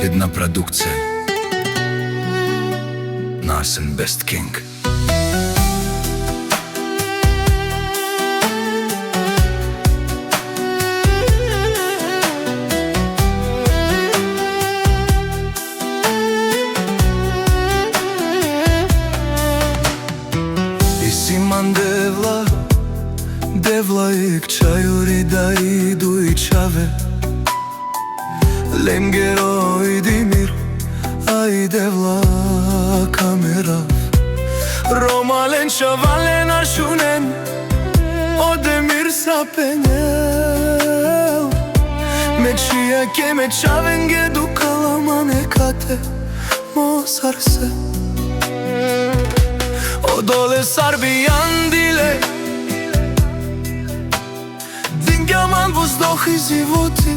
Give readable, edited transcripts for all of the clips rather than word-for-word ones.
Една продукция Narsen Best King. Isiman devla ik çayuri da idu i çave Lengero i dimir ai devla kamera Romalen şavalen aşunen o demir sapenel Meçiya ke me çavenge dukalamane kate mosarse O dole sarbijan dile Dingaman vuzdoh i zivuti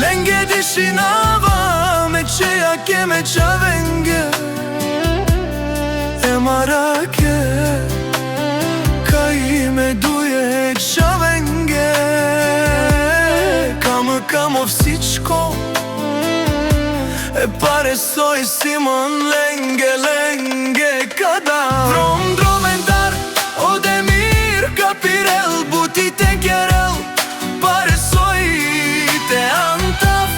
Lenge dishinava Meçeja ke me çavenge Emarake Kaj me duje çavenge Kam всичко Pare soj Simon lenge kada Dromendar Odemir kapirel buti tekerel Pare soj te antaf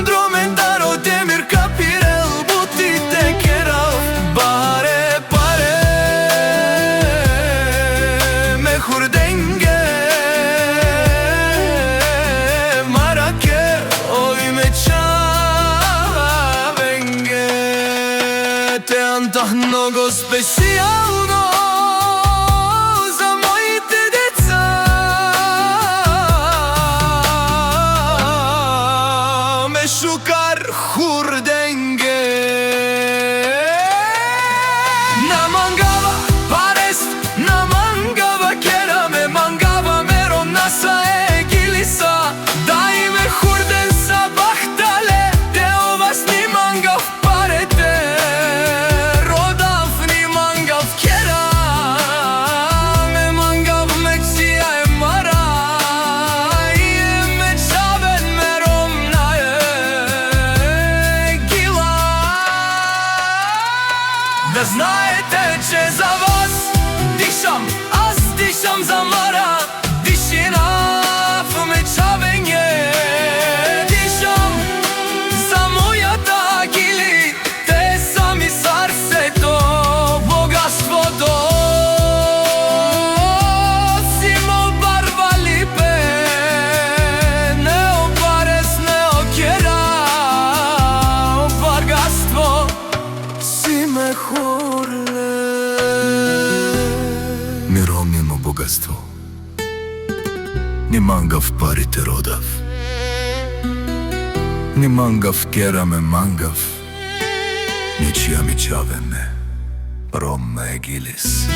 Dromendar Odemir kapirel buti tekerel Pare me hurdenge Marake oy me Te antah mnogo specijalno za mojite deca Me šukar hurdenge Na mangava parest Na mangava kera me mangava merom nasa egilisa Daj me hurden sabahtale Te ovas ni mangav parete Da знаете, че за вас дишам, аз дишам за Мара Дишина в мечавење Дишам за мојата Гили Те са ми сарсето, богатството Симо барва липе Нео парес, нео кера Богатство Симе Неромнено богатство Ни мангав парите родав Ни мангав кераме мангав Ничија ми чавеме Ром егилис